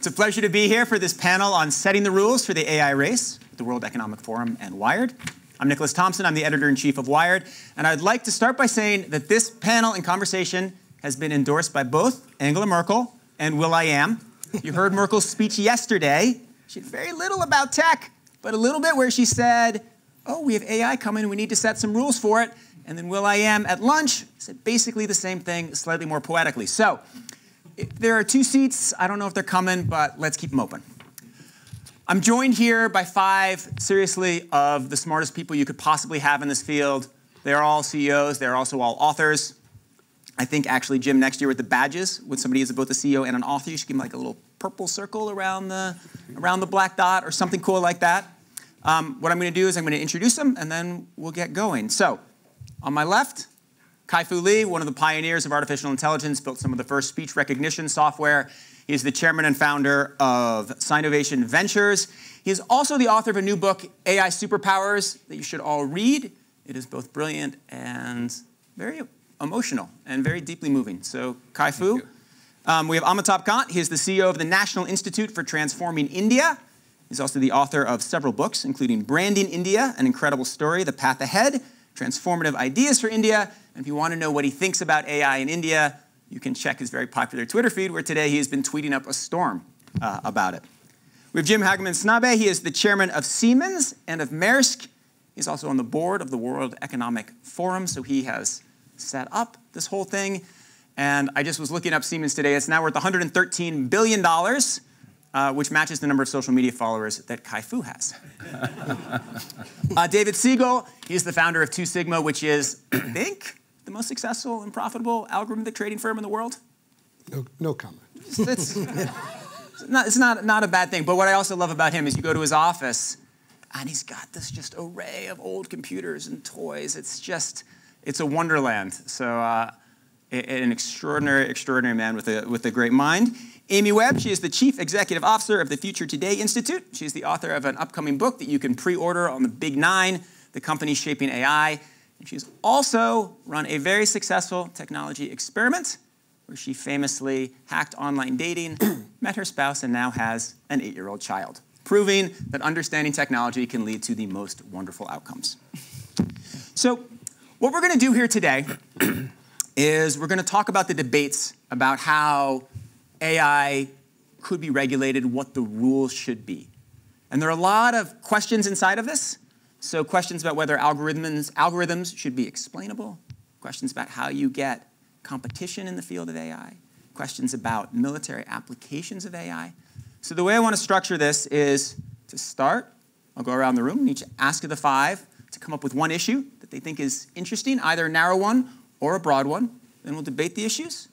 It's a pleasure to be here for this panel on setting the rules for the AI race at the World Economic Forum and Wired. I'm Nicholas Thompson. I'm the editor-in-chief of Wired. And I'd like to start by saying that this panel and conversation has been endorsed by both Angela Merkel and will.i.am. You heard Merkel's speech yesterday. She had very little about tech, but a little bit where she said, oh, we have AI coming, we need to set some rules for it. And then will.i.am at lunch said basically the same thing, slightly more poetically. So there are 2 seats. I don't know if they're coming, but let's keep them open. I'm joined here by 5, seriously, of the smartest people you could possibly have in this field. They're all CEOs. They're also all authors. I think, actually, Jim, next year with the badges, when somebody is both a CEO and an author, you should give them like a little purple circle around the black dot or something cool like that. What I'm going to do is I'm going to introduce them, and then we'll get going. So on my left, Kai-Fu Lee, one of the pioneers of artificial intelligence, built some of the first speech recognition software. He is the chairman and founder of Sinovation Ventures. He is also the author of a new book, AI Superpowers, that you should all read. It is both brilliant and very emotional and very deeply moving. So, Kai-Fu. We have Amitabh Kant. He is the CEO of the National Institute for Transforming India. He's also the author of several books, including Branding India, An Incredible Story, The Path Ahead, Transformative Ideas for India. And if you want to know what he thinks about AI in India, you can check his very popular Twitter feed, where today he has been tweeting up a storm about it. We have Jim Hagemann Snabe. He is the chairman of Siemens and of Maersk. He's also on the board of the World Economic Forum, so he has set up this whole thing. And I just was looking up Siemens today. It's now worth $113 billion, which matches the number of social media followers that Kai-Fu has. David Siegel, he's the founder of 2 Sigma, which is, I think, the most successful and profitable algorithmic trading firm in the world. No comment. It's not a bad thing. But what I also love about him is you go to his office, and he's got this just array of old computers and toys. It's a wonderland. So an extraordinary man with a great mind. Amy Webb, she is the Chief Executive Officer of the Future Today Institute. She's the author of an upcoming book that you can pre-order on the Big 9, The Company Shaping AI. And she's also run a very successful technology experiment where she famously hacked online dating, met her spouse, and now has an 8-year-old child, proving that understanding technology can lead to the most wonderful outcomes. So what we're going to do here today is we're going to talk about the debates about how AI could be regulated, what the rules should be. And there are a lot of questions inside of this. So questions about whether algorithms should be explainable, questions about how you get competition in the field of AI, questions about military applications of AI. So the way I want to structure this is to start, I'll go around the room and each ask of the 5 to come up with one issue that they think is interesting, either a narrow one or a broad one. Then we'll debate the issues.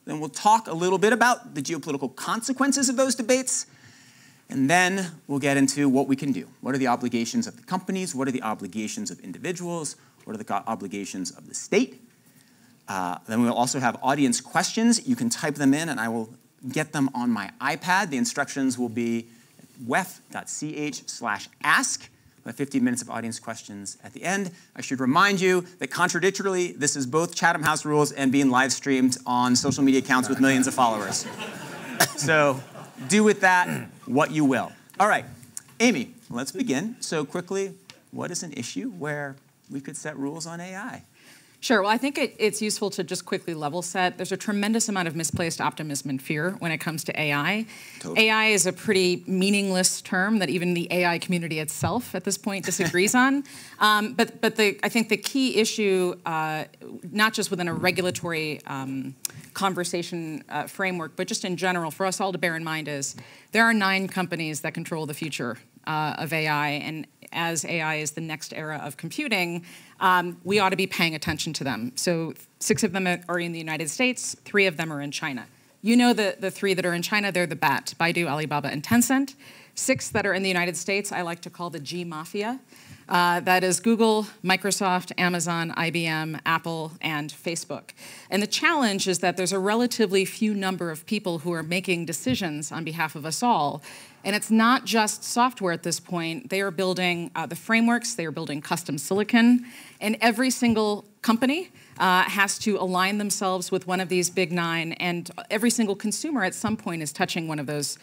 Then we'll talk a little bit about the geopolitical consequences of those debates. And then we'll get into what we can do. What are the obligations of the companies? What are the obligations of individuals? What are the obligations of the state? Then we'll also have audience questions. You can type them in, and I will get them on my iPad. The instructions will be wef.ch/ask. We'll have 15 minutes of audience questions at the end. I should remind you that contradictorily, this is both Chatham House rules and being live streamed on social media accounts with millions of followers. So do with that what you will. All right, Amy, let's begin. So quickly, what is an issue where we could set rules on AI? Sure. Well, I think it's useful to just quickly level set. There's a tremendous amount of misplaced optimism and fear when it comes to AI. Totally. AI is a pretty meaningless term that even the AI community itself at this point disagrees on. But I think the key issue, not just within a regulatory conversation framework, but just in general for us all to bear in mind is there are 9 companies that control the future of AI, and as AI is the next era of computing, we ought to be paying attention to them. So 6 of them are in the United States, 3 of them are in China. You know the 3 that are in China, they're the BAT, Baidu, Alibaba, and Tencent. 6 that are in the United States, I like to call the G Mafia. That is Google, Microsoft, Amazon, IBM, Apple, and Facebook. And the challenge is that there's a relatively few number of people who are making decisions on behalf of us all. And it's not just software at this point. They are building the frameworks, they are building custom silicon, and every single company has to align themselves with one of these big 9, and every single consumer at some point is touching one of those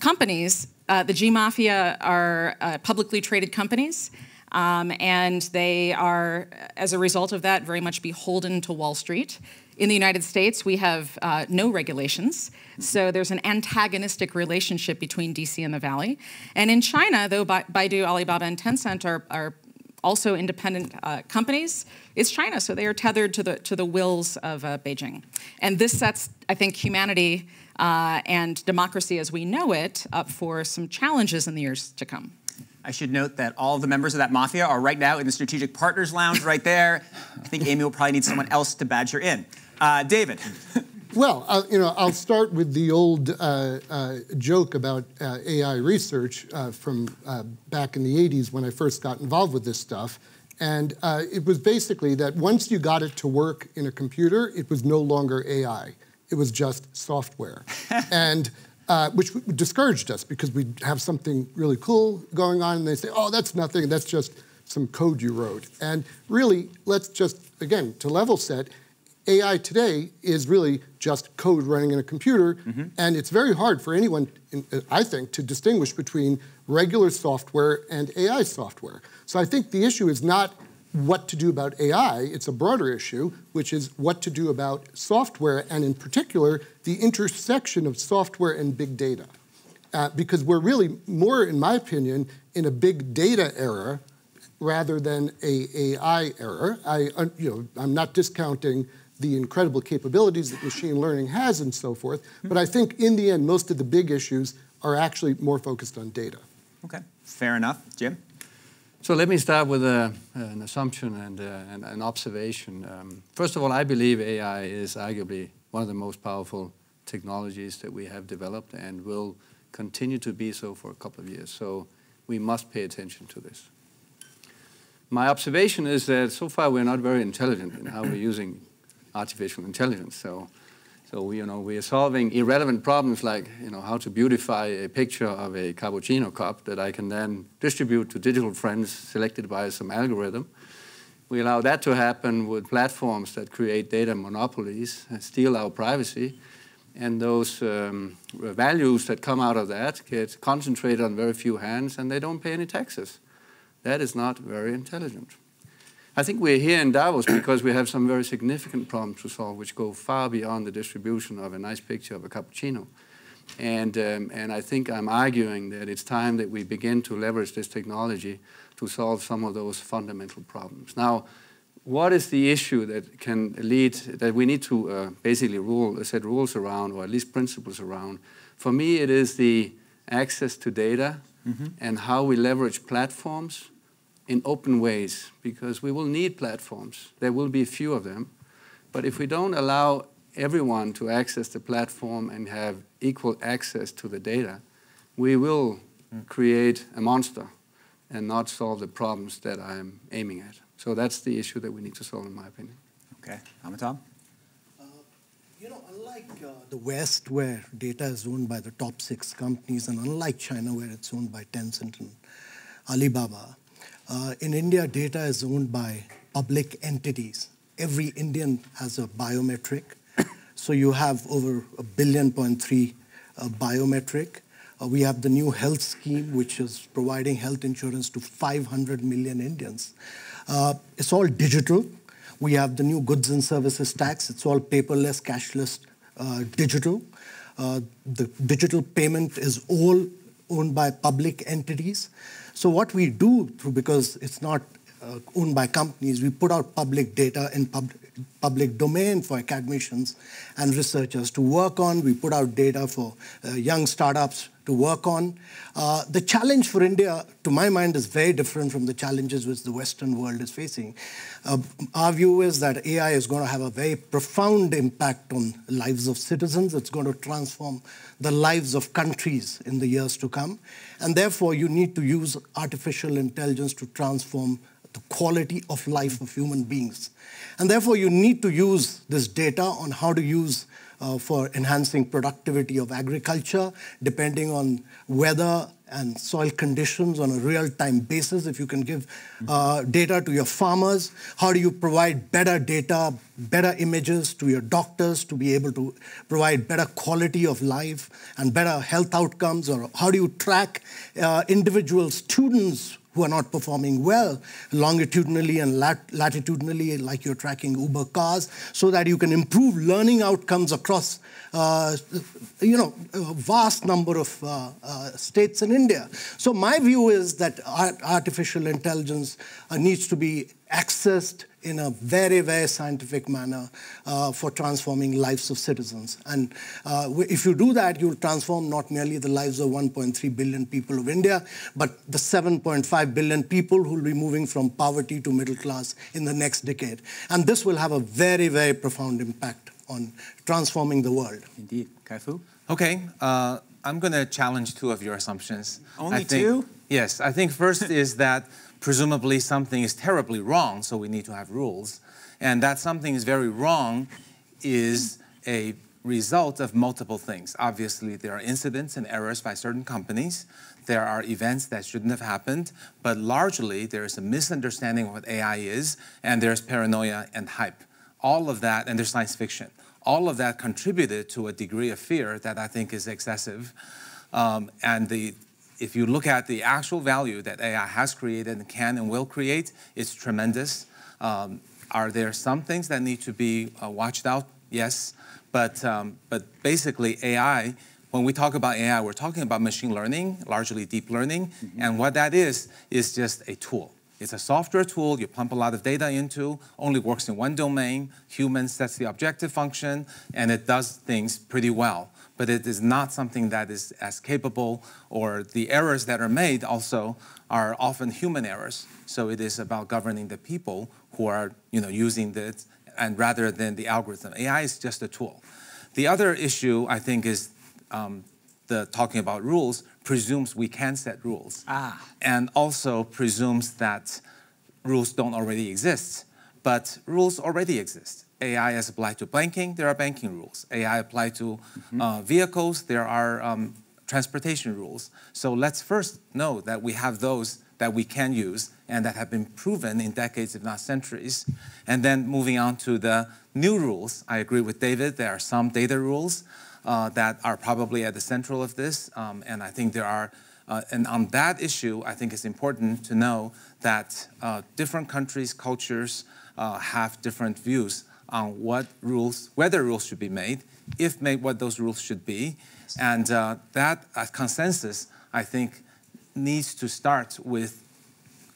companies, the G Mafia are publicly traded companies. And they are, as a result of that, very much beholden to Wall Street. In the United States, we have no regulations. So there's an antagonistic relationship between DC and the Valley. And in China, though Baidu, Alibaba, and Tencent are also independent companies, it's China. So they are tethered to the wills of Beijing. And this sets, I think, humanity and democracy as we know it up for some challenges in the years to come. I should note that all of the members of that mafia are right now in the Strategic Partners Lounge right there. I think Amy will probably need someone else to badge her in. David. Well, I'll start with the old joke about AI research from back in the 80s when I first got involved with this stuff. And it was basically that once you got it to work in a computer, it was no longer AI. It was just software. And which discouraged us because we'd have something really cool going on and they say, oh, that's nothing, that's just some code you wrote. And really, let's just, again, to level set, AI today is really just code running in a computer, and it's very hard for anyone, I think, to distinguish between regular software and AI software. So I think the issue is not what to do about AI, it's a broader issue, which is what to do about software, and in particular, the intersection of software and big data. Because we're really more, in my opinion, in a big data era rather than a AI era. I'm not discounting the incredible capabilities that machine learning has and so forth, but I think in the end, most of the big issues are actually more focused on data. Okay, fair enough. Jim? So let me start with an assumption and an observation. First of all, I believe AI is arguably one of the most powerful technologies that we have developed and will continue to be so for a couple of years. So we must pay attention to this. My observation is that so far we're not very intelligent in how we're using artificial intelligence. So we are solving irrelevant problems like how to beautify a picture of a cappuccino cup that I can then distribute to digital friends selected by some algorithm. We allow that to happen with platforms that create data monopolies and steal our privacy. And those values that come out of that get concentrated on very few hands and they don't pay any taxes. That is not very intelligent. I think we're here in Davos because we have some very significant problems to solve which go far beyond the distribution of a nice picture of a cappuccino. And I think I'm arguing that it's time that we begin to leverage this technology to solve some of those fundamental problems. Now, what is the issue that can lead, that we need to basically set rules around, or at least principles around? For me, it is the access to data and how we leverage platforms in open ways, because we will need platforms. There will be a few of them. But if we don't allow everyone to access the platform and have equal access to the data, we will create a monster and not solve the problems that I'm aiming at. So that's the issue that we need to solve, in my opinion. Okay, Amitabh? Unlike the West, where data is owned by the top 6 companies, and unlike China, where it's owned by Tencent and Alibaba, in India, data is owned by public entities. Every Indian has a biometric. So you have over 1.3 billion biometric. We have the new health scheme, which is providing health insurance to 500 million Indians. It's all digital. We have the new goods and services tax. It's all paperless, cashless, digital. The digital payment is all owned by public entities. So what we do, because it's not owned by companies, we put out public data in public domain for academicians and researchers to work on. We put out data for young startups to work on. The challenge for India, to my mind, is very different from the challenges which the Western world is facing. Our view is that AI is going to have a very profound impact on the lives of citizens. It's going to transform the lives of countries in the years to come. And therefore, you need to use artificial intelligence to transform the quality of life of human beings. And therefore, you need to use this data on how to use for enhancing productivity of agriculture, depending on weather and soil conditions on a real-time basis. If you can give data to your farmers, how do you provide better data, better images to your doctors to be able to provide better quality of life and better health outcomes? Or how do you track individual students who are not performing well longitudinally and latitudinally, like you're tracking Uber cars, so that you can improve learning outcomes across a vast number of states in India. So my view is that artificial intelligence needs to be accessed in a very, very scientific manner for transforming lives of citizens. And if you do that, you'll transform not merely the lives of 1.3 billion people of India, but the 7.5 billion people who will be moving from poverty to middle class in the next decade. And this will have a very, very profound impact on transforming the world. Indeed. Kai-Fu? Okay, I'm going to challenge two of your assumptions. Only two? Yes, I think first is that presumably something is terribly wrong, so we need to have rules. And that something is very wrong is a result of multiple things. Obviously, there are incidents and errors by certain companies. There are events that shouldn't have happened, but largely there is a misunderstanding of what AI is, and there's paranoia and hype. All of that, and there's science fiction. All of that contributed to a degree of fear that I think is excessive. If you look at the actual value that AI has created and can and will create, it's tremendous. Are there some things that need to be watched out? Yes. But basically AI, when we talk about AI, we're talking about machine learning, largely deep learning. Mm-hmm. And what that is just a tool. It's a software tool you pump a lot of data into, only works in one domain. Human sets the objective function, and it does things pretty well. But it is not something that is as capable, or the errors that are made also are often human errors. So it is about governing the people who are using it, and rather than the algorithm. AI is just a tool. The other issue, I think, is the talking about rules presumes we can set rules. And also presumes that rules don't already exist. But rules already exist. AI is applied to banking, there are banking rules. AI applied to vehicles, there are transportation rules. So let's first know that we have those that we can use and that have been proven in decades, if not centuries. And then moving on to the new rules, I agree with David, there are some data rules that are probably at the central of this. And I think there are, and on that issue, I think it's important to know that different countries, cultures have different views on what rules, whether rules should be made, if made, what those rules should be. And that consensus, I think, needs to start with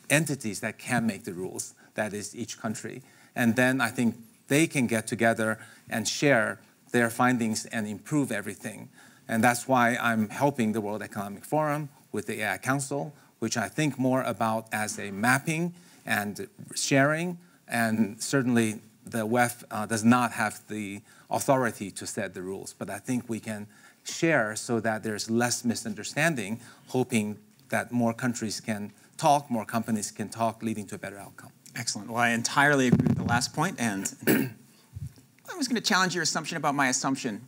entities that can make the rules, that is each country. And then I think they can get together and share their findings and improve everything. And that's why I'm helping the World Economic Forum with the AI Council, which I think more about as a mapping and sharing. And certainly the WEF does not have the authority to set the rules, but I think we can share so that there's less misunderstanding, hoping that more countries can talk, more companies can talk, leading to a better outcome. Excellent. Well, I entirely agree with the last point, and I was going to challenge your assumption about my assumption.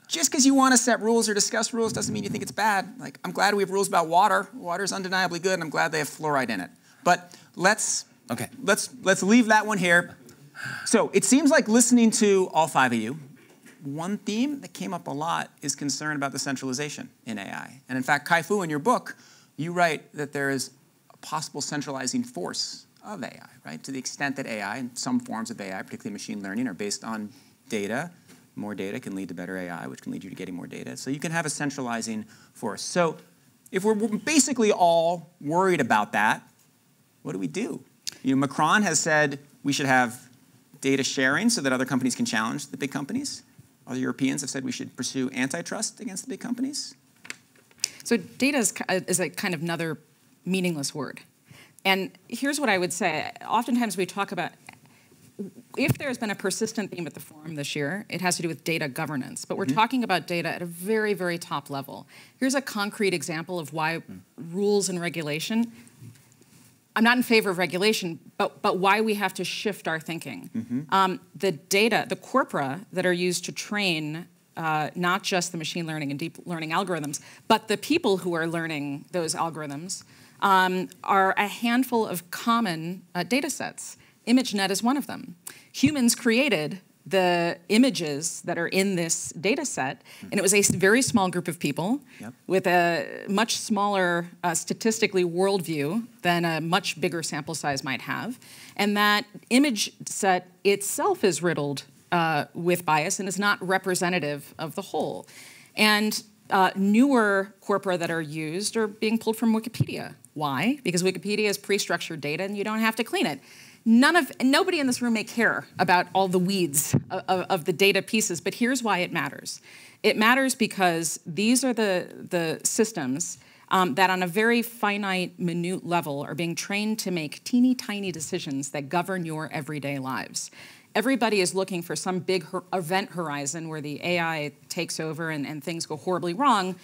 Just because you want to set rules or discuss rules doesn't mean you think it's bad. Like, I'm glad we have rules about water. Water is undeniably good, and I'm glad they have fluoride in it. But let's leave that one here. So it seems like listening to all five of you, one theme that came up a lot is concern about the centralization in AI. And in fact, Kai-Fu, in your book, you write that there is a possible centralizing force of AI, right? To the extent that AI and some forms of AI, particularly machine learning, are based on data. More data can lead to better AI, which can lead you to getting more data. So you can have a centralizing force. So if we're basically all worried about that, what do we do? Macron has said we should have data sharing so that other companies can challenge the big companies. Other Europeans have said we should pursue antitrust against the big companies. So data is a kind of another meaningless word. And here's what I would say. Oftentimes we talk about, if there's been a persistent theme at the forum this year, it has to do with data governance. But we're talking about data at a very, very top level. Here's a concrete example of why rules and regulation I'm not in favor of regulation, but why we have to shift our thinking. The data, the corpora that are used to train not just the machine learning and deep learning algorithms, but the people who are learning those algorithms are a handful of common data sets. ImageNet is one of them. Humans created the images that are in this data set, and it was a very small group of people with a much smaller statistically worldview than a much bigger sample size might have. And that image set itself is riddled with bias and is not representative of the whole. And newer corpora that are used are being pulled from Wikipedia. Why? Because Wikipedia is pre-structured data and you don't have to clean it. Nobody in this room may care about all the weeds of the data pieces, but here's why it matters. It matters because these are the systems that on a very finite, minute level are being trained to make teeny tiny decisions that govern your everyday lives. Everybody is looking for some big event horizon where the AI takes over and things go horribly wrong.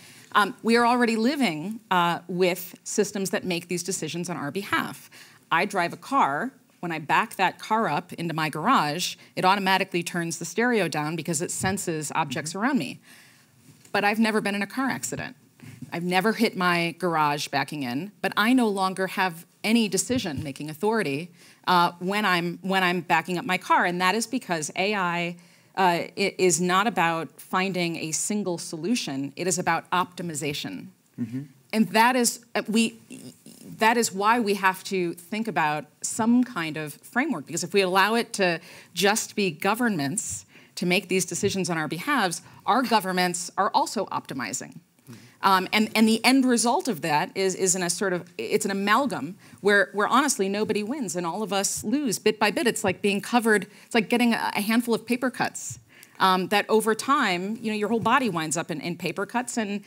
We are already living with systems that make these decisions on our behalf. I drive a car. When I back that car up into my garage, it automatically turns the stereo down because it senses objects around me. But I've never been in a car accident. I've never hit my garage backing in, but I no longer have any decision-making authority when I'm backing up my car, and that is because AI is not about finding a single solution. It is about optimization, and that is why we have to think about some kind of framework, because if we allow it to just be governments to make these decisions on our behalves, our governments are also optimizing. And the end result of that is in a sort of, it's an amalgam where honestly nobody wins and all of us lose bit by bit. It's like being covered, it's like getting a handful of paper cuts that over time, your whole body winds up in paper cuts and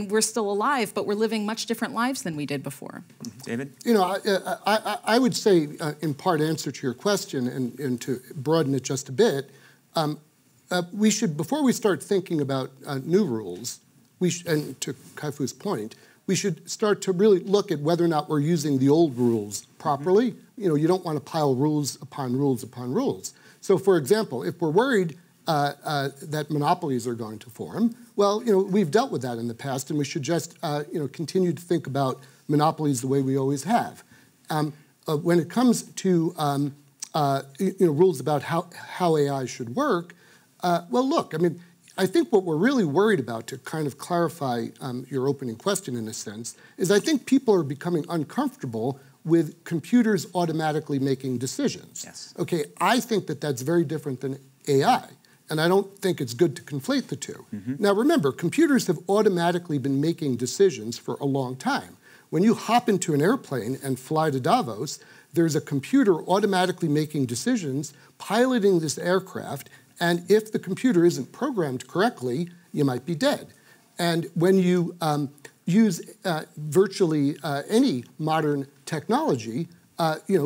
we're still alive, but we're living much different lives than we did before. David? I would say, in part answer to your question, and to broaden it just a bit, we should, before we start thinking about new rules, and to Kai-Fu's point, we should start to really look at whether or not we're using the old rules properly. You don't want to pile rules upon rules upon rules. So, for example, if we're worried that monopolies are going to form, well, we've dealt with that in the past, and we should just, continue to think about monopolies the way we always have. When it comes to, rules about how AI should work, well, look, I think what we're really worried about, to kind of clarify your opening question in a sense, is I think people are becoming uncomfortable with computers automatically making decisions. Yes. Okay, I think that that's very different than AI. And I don't think it's good to conflate the two. Now remember, computers have automatically been making decisions for a long time. When you hop into an airplane and fly to Davos, there's a computer automatically making decisions, piloting this aircraft, and if the computer isn't programmed correctly, you might be dead. And when you use virtually any modern technology,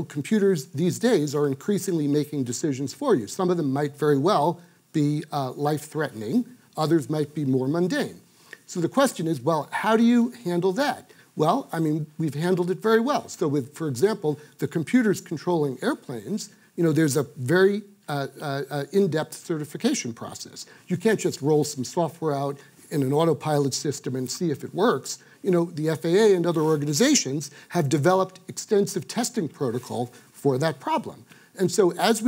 computers these days are increasingly making decisions for you. Some of them might very well be life-threatening. Others might be more mundane. So the question is, well, how do you handle that? Well, we've handled it very well. So with, for example, the computers controlling airplanes, there's a very in-depth certification process. You can't just roll some software out in an autopilot system and see if it works. The FAA and other organizations have developed extensive testing protocol for that problem. And so as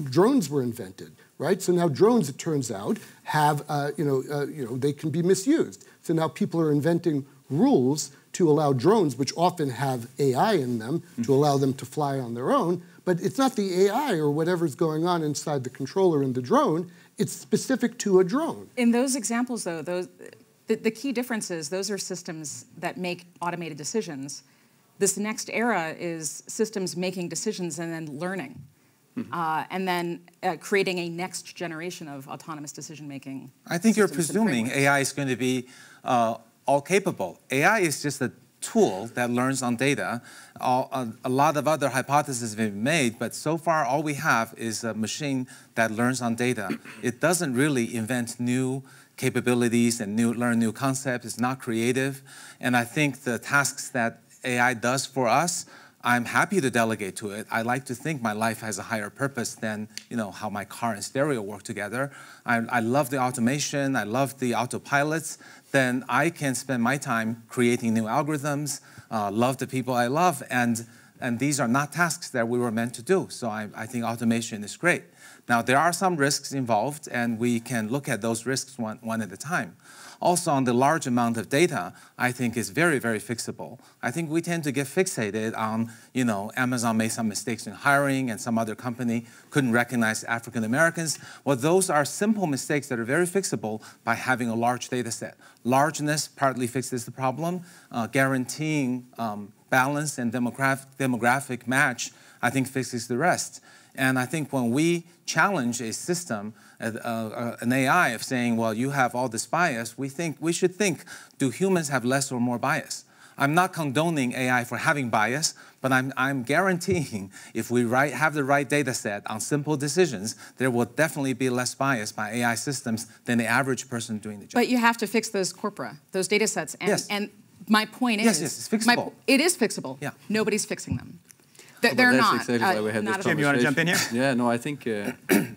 drones were invented, right? So now drones, it turns out, have, they can be misused. So now people are inventing rules to allow drones, which often have AI in them, to allow them to fly on their own. But it's not the AI or whatever's going on inside the controller in the drone. It's specific to a drone. In those examples, though, the key difference is those are systems that make automated decisions. This next era is systems making decisions and then learning. And then creating a next generation of autonomous decision-making. I think you're presuming AI is going to be all-capable. AI is just a tool that learns on data. A lot of other hypotheses have been made, but so far all we have is a machine that learns on data. It doesn't really invent new capabilities and learn new concepts. It's not creative. And I think the tasks that AI does for us, I'm happy to delegate to it. I like to think my life has a higher purpose than how my car and stereo work together. I love the automation. I love the autopilots. Then I can spend my time creating new algorithms, love the people I love, and these are not tasks that we were meant to do. So I think automation is great. Now, there are some risks involved, and we can look at those risks one at a time. Also, on the large amount of data, I think is very, very fixable. I think we tend to get fixated on, Amazon made some mistakes in hiring and some other company couldn't recognize African Americans. Well, those are simple mistakes that are very fixable by having a large data set. Largeness partly fixes the problem. Guaranteeing balance and demographic match, I think, fixes the rest. And I think when we challenge a system, an AI of saying, well, you have all this bias, we should think, do humans have less or more bias? I'm not condoning AI for having bias, but I'm guaranteeing if we have the right data set on simple decisions, there will definitely be less bias by AI systems than the average person doing the job. But you have to fix those corpora, those data sets. And, yes. And my point is... Yes, it's fixable. It is fixable. Yeah. Nobody's fixing them. That's They're not. Exactly why we had this Jim, you want to jump in here? Yeah, no, I think, I'm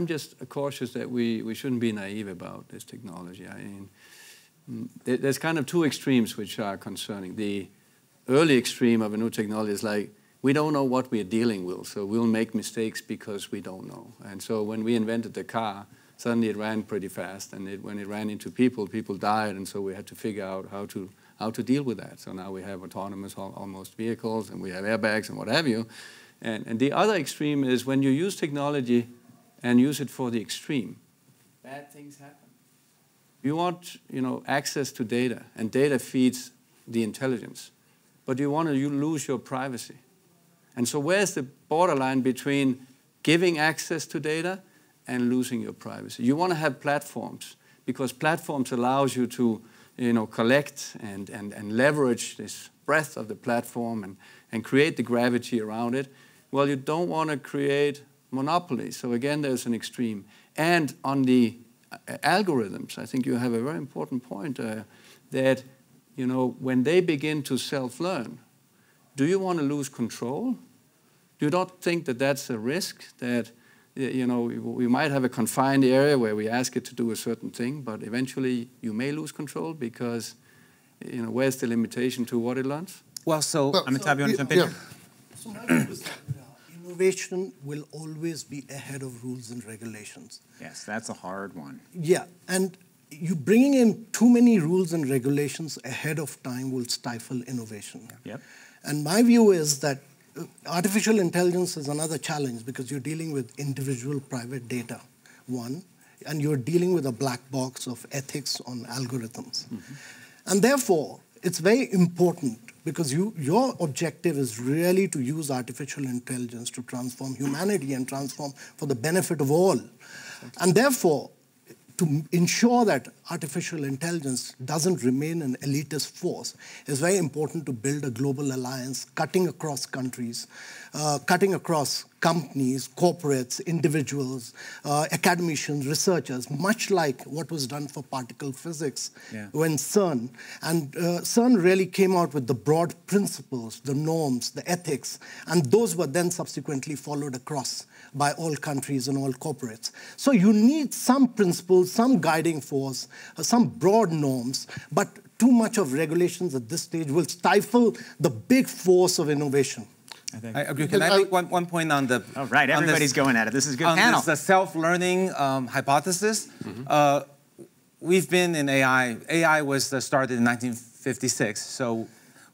just cautious that we shouldn't be naive about this technology. I mean, there's kind of two extremes which are concerning. The early extreme of a new technology is like, we don't know what we're dealing with, so we'll make mistakes because we don't know. And so when we invented the car, suddenly it ran pretty fast, and when it ran into people died, and so we had to figure out how to deal with that. So now we have autonomous almost vehicles, and we have airbags and what have you. And the other extreme is when you use technology and use it for the extreme, bad things happen. You want access to data, and data feeds the intelligence. But you want to lose your privacy. And so where's the borderline between giving access to data and losing your privacy? You want to have platforms, because platforms allows you to collect and leverage this breadth of the platform and create the gravity around it. Well, you don't want to create monopolies. So again, there's an extreme. And on the algorithms, I think you have a very important point that, when they begin to self-learn, do you want to lose control? Do you not think that that's a risk, that we might have a confined area where we ask it to do a certain thing, but eventually you may lose control because, where's the limitation to what it learns? Well, Amitabh, you want to jump in here? So my view is that innovation will always be ahead of rules and regulations. Yes, that's a hard one. Yeah, and you bringing in too many rules and regulations ahead of time will stifle innovation. Yep. And my view is that artificial intelligence is another challenge because you're dealing with individual private data, one, and you're dealing with a black box of ethics on algorithms. Mm-hmm. And therefore, it's very important because your objective is really to use artificial intelligence to transform humanity and transform for the benefit of all. And therefore, to ensure that artificial intelligence doesn't remain an elitist force, it's very important to build a global alliance, cutting across countries, cutting across companies, corporates, individuals, academicians, researchers, much like what was done for particle physics when CERN. And CERN really came out with the broad principles, the norms, the ethics, and those were then subsequently followed across by all countries and all corporates. So you need some principles, some guiding force, some broad norms, but too much of regulations at this stage will stifle the big force of innovation. I agree. Can I make one point on the... All right, everybody's going at it. This is a good panel. The self-learning hypothesis. We've been in AI. AI was started in 1956, so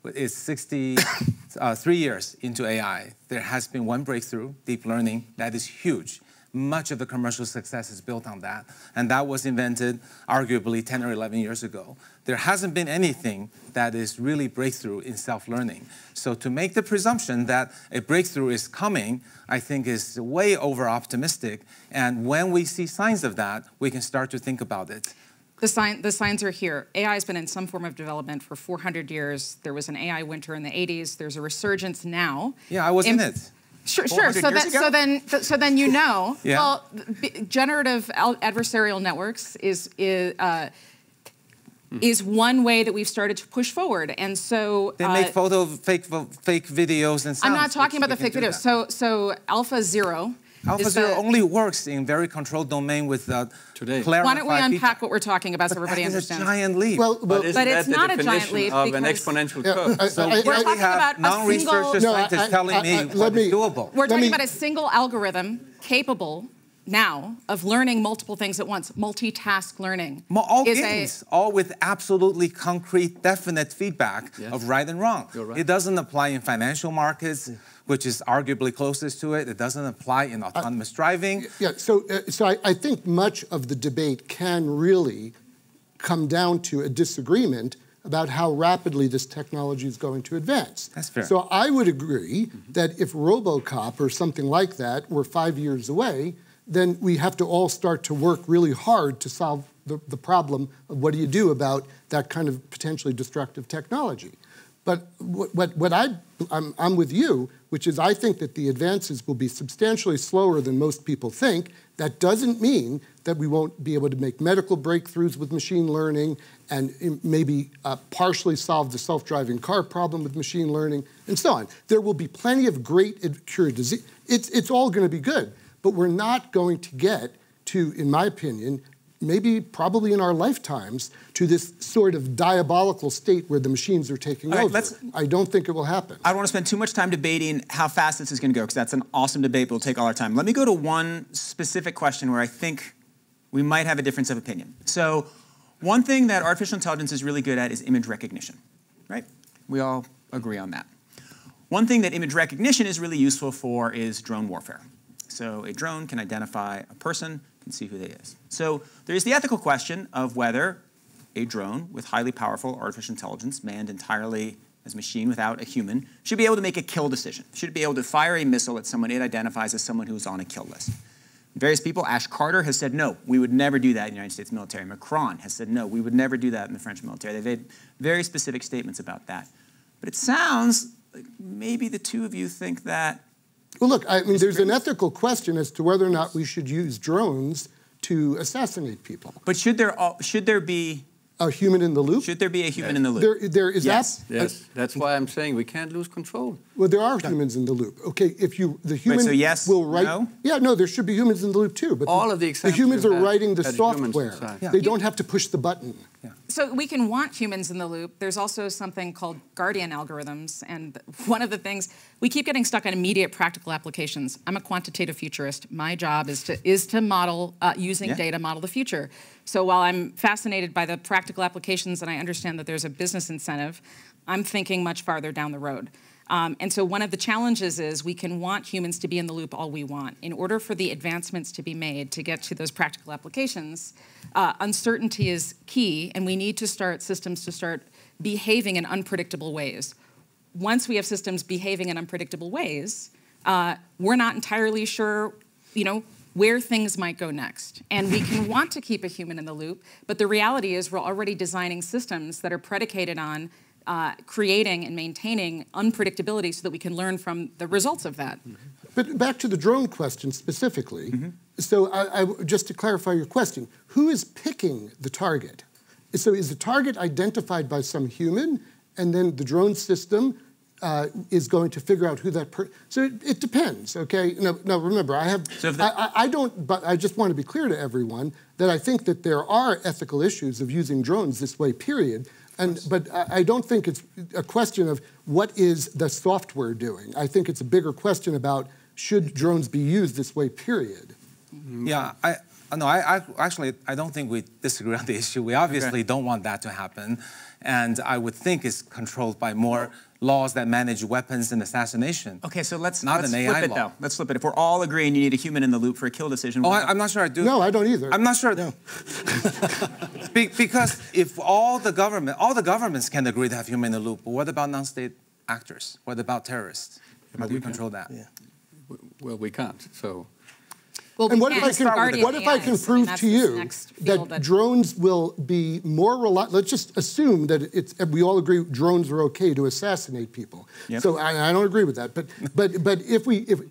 it's 63 years into AI. There has been one breakthrough, deep learning, that is huge. Much of the commercial success is built on that, and that was invented arguably 10 or 11 years ago. There hasn't been anything that is really breakthrough in self-learning. So to make the presumption that a breakthrough is coming, I think is way over-optimistic, and when we see signs of that, we can start to think about it. The signs are here. AI has been in some form of development for 400 years. There was an AI winter in the 80s. There's a resurgence now. Yeah, I was in it. Sure. So then you know. Yeah. Well, generative adversarial networks is one way that we've started to push forward. And so they make fake videos and sounds. I'm not talking about the fake videos. So AlphaZero. AlphaZero only works in very controlled domain with today. Why don't we unpack what we're talking about so everybody understands? It's a giant leap. But it's not a giant leap of an exponential curve. So we're talking about non-researcher scientists telling me what is doable. We're talking about a single algorithm capable now of learning multiple things at once. Multitask learning. All with absolutely concrete, definite feedback of right and wrong. You're right. It doesn't apply in financial markets, which is arguably closest to it. It doesn't apply in autonomous driving. Yeah, so I think much of the debate can really come down to a disagreement about how rapidly this technology is going to advance. That's fair. So I would agree that if RoboCop or something like that were 5 years away, then we have to all start to work really hard to solve the problem of what do you do about that kind of potentially destructive technology. But I'm with you, which is I think that the advances will be substantially slower than most people think. That doesn't mean that we won't be able to make medical breakthroughs with machine learning and maybe partially solve the self-driving car problem with machine learning and so on. There will be plenty of great cure disease. It's all going to be good, but we're not going to get to, in my opinion, probably in our lifetimes, to this sort of diabolical state where the machines are taking over. I don't think it will happen. I don't want to spend too much time debating how fast this is going to go, because that's an awesome debate, but we'll take all our time. Let me go to one specific question where I think we might have a difference of opinion. So one thing that artificial intelligence is really good at is image recognition, right? We all agree on that. One thing that image recognition is really useful for is drone warfare. So a drone can identify a person, can see who they is. So there is the ethical question of whether a drone with highly powerful artificial intelligence, manned entirely as a machine without a human, should be able to make a kill decision. Should be able to fire a missile at someone it identifies as someone who's on a kill list. Various people, Ash Carter has said, no, we would never do that in the United States military. Macron has said, no, we would never do that in the French military. They've made very specific statements about that. But it sounds like maybe the two of you think that. Well, look, I mean, there's an ethical question as to whether or not we should use drones to assassinate people. But should there be a human in the loop? Should there be a human in the loop? There is yes. Yes, that's why I'm saying we can't lose control. Well, there are humans in the loop. Okay, if the human so yes, will write. No? Yeah, no, there should be humans in the loop too. But all of the examples humans are writing the software. They don't have to push the button. Yeah. So we can want humans in the loop. There's also something called guardian algorithms. And one of the things, we keep getting stuck on immediate practical applications. I'm a quantitative futurist. My job is to model, using data, model the future. So while I'm fascinated by the practical applications and I understand that there's a business incentive, I'm thinking much farther down the road. And so one of the challenges is we can want humans to be in the loop all we want. In order for the advancements to be made to get to those practical applications, uncertainty is key, and we need to start systems to start behaving in unpredictable ways. Once we have systems behaving in unpredictable ways, we're not entirely sure, where things might go next. And we can want to keep a human in the loop, but the reality is we're already designing systems that are predicated on creating and maintaining unpredictability so that we can learn from the results of that. But back to the drone question specifically. So just to clarify your question, who is picking the target? So is the target identified by some human, and then the drone system is going to figure out who that person? So it depends, okay? Now remember, but I just want to be clear to everyone that I think that there are ethical issues of using drones this way, period. But I don't think it's a question of what is the software doing. I think it's a bigger question about should drones be used this way, period. Yeah, I don't think we disagree on the issue. We obviously don't want that to happen. And I would think it's controlled by more laws that manage weapons and assassination. Okay, so let's flip it, though. Let's flip it. If we're all agreeing you need a human in the loop for a kill decision. Oh, I'm not sure I do. No, I don't either. I'm not sure. No. Because if all the governments can agree to have human in the loop, but what about non-state actors? What about terrorists? How do you control that? Yeah. Well, we can't, so. Well, and what if I can prove to you that drones will be more reliable? Let's just assume that we all agree drones are okay to assassinate people. Yep. So I don't agree with that. But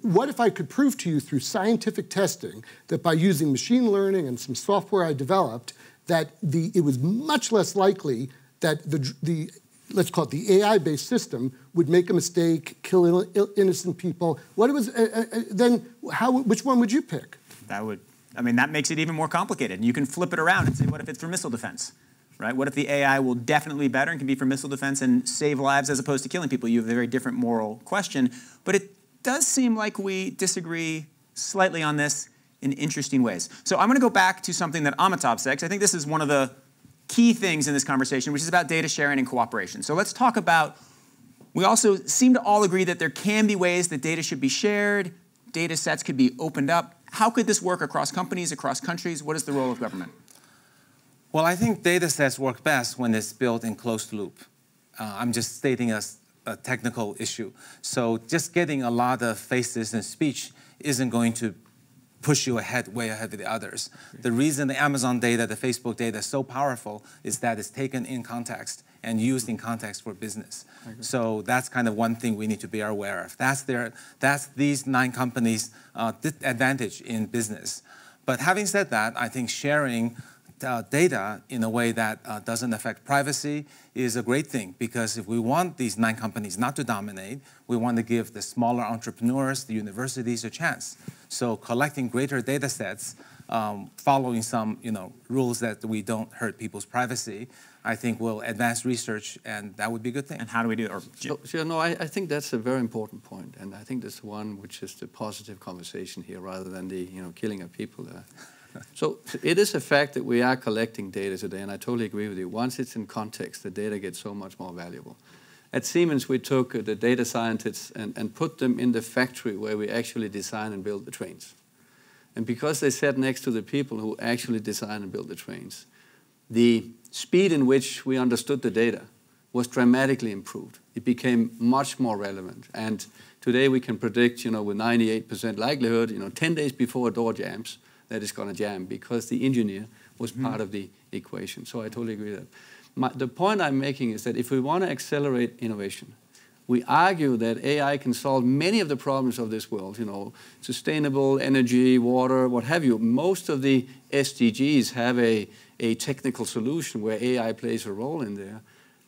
what if I could prove to you through scientific testing that by using machine learning and some software I developed, that it was much less likely that let's call it the AI-based system would make a mistake, kill innocent people. What it was then? Which one would you pick? That makes it even more complicated. And you can flip it around and say, what if it's for missile defense? Right? What if the AI will definitely be better and can be for missile defense and save lives as opposed to killing people? You have a very different moral question. But it does seem like we disagree slightly on this in interesting ways. So I'm going to go back to something that Amitabh said, because I think this is one of the key things in this conversation, which is about data sharing and cooperation. So let's talk about, we also seem to all agree that there can be ways that data should be shared, data sets could be opened up. How could this work across companies, across countries? What is the role of government? Well, I think data sets work best when it's built in closed loop. I'm just stating a technical issue. So just getting a lot of faces and speech isn't going to push you way ahead of the others. The reason the Amazon data, the Facebook data is so powerful is that it's taken in context and used in context for business. So that's kind of one thing we need to be aware of. That's these 9 companies' advantage in business. But having said that, I think sharing data in a way that doesn't affect privacy is a great thing, because if we want these 9 companies not to dominate, we want to give the smaller entrepreneurs, the universities, a chance. So collecting greater data sets, following some rules that we don't hurt people's privacy, I think will advance research, and that would be a good thing. And how do we do it? I think that's a very important point, and I think that's one which is the positive conversation here rather than the killing of people there. So it is a fact that we are collecting data today, and I totally agree with you. Once it's in context, the data gets so much more valuable. At Siemens, we took the data scientists and put them in the factory where we actually design and build the trains. And because they sat next to the people who actually design and build the trains, the speed in which we understood the data was dramatically improved. It became much more relevant. And today we can predict, with 98% likelihood, 10 days before a door jams, that it's going to jam, because the engineer was part of the equation. So I totally agree with that. The point I'm making is that if we want to accelerate innovation, we argue that AI can solve many of the problems of this world, sustainable energy, water, what have you. Most of the SDGs have a technical solution where AI plays a role in there.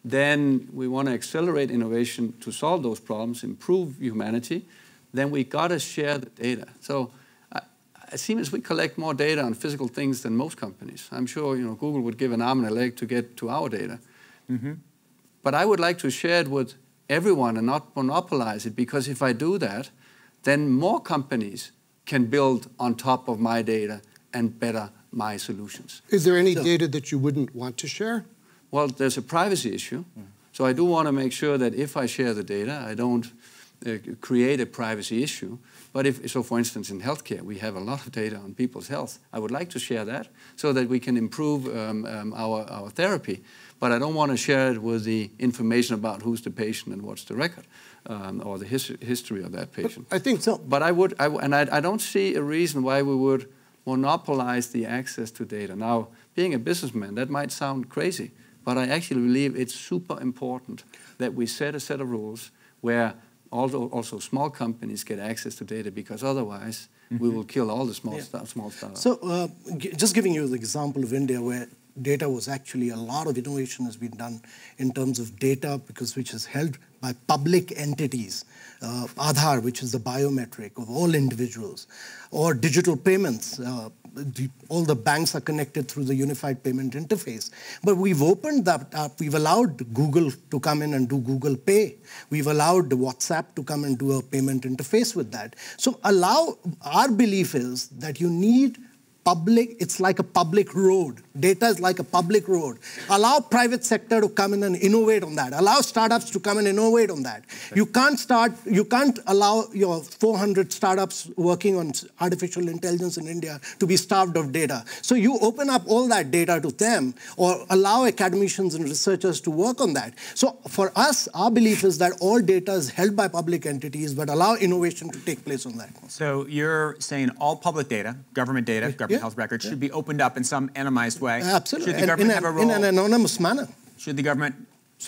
Then we want to accelerate innovation to solve those problems, improve humanity. Then we got to share the data. So at Siemens, we collect more data on physical things than most companies. I'm sure Google would give an arm and a leg to get to our data. But I would like to share it with everyone and not monopolize it, because if I do that, then more companies can build on top of my data and better my solutions. Is there any data that you wouldn't want to share? Well, there's a privacy issue. So I do want to make sure that if I share the data, I don't create a privacy issue. But so for instance, in healthcare, we have a lot of data on people's health. I would like to share that so that we can improve our therapy. But I don't want to share it with the information about who's the patient and what's the record, or the history of that patient. I think so. But I don't see a reason why we would monopolize the access to data. Now, being a businessman, that might sound crazy, but I actually believe it's super important that we set a set of rules where also small companies get access to data, because otherwise we will kill all the small startups. So just giving you the example of India, where data was actually, a lot of innovation has been done in terms of data, which is held by public entities. Aadhaar, which is the biometric of all individuals, or digital payments. All the banks are connected through the unified payment interface. But we've opened that up. We've allowed Google to come in and do Google Pay. We've allowed WhatsApp to come and do a payment interface with that. So our belief is that you need it's like a public road. Data is like a public road. Allow private sector to come in and innovate on that. Allow startups to come and innovate on that. You can't allow your 400 startups working on artificial intelligence in India to be starved of data. So you open up all that data to them, or allow academicians and researchers to work on that. So for us, our belief is that all data is held by public entities, but allow innovation to take place on that. So you're saying all public data, government health records, should be opened up in some anonymized way. Absolutely. Should the government have a role? In an anonymous manner. Should the government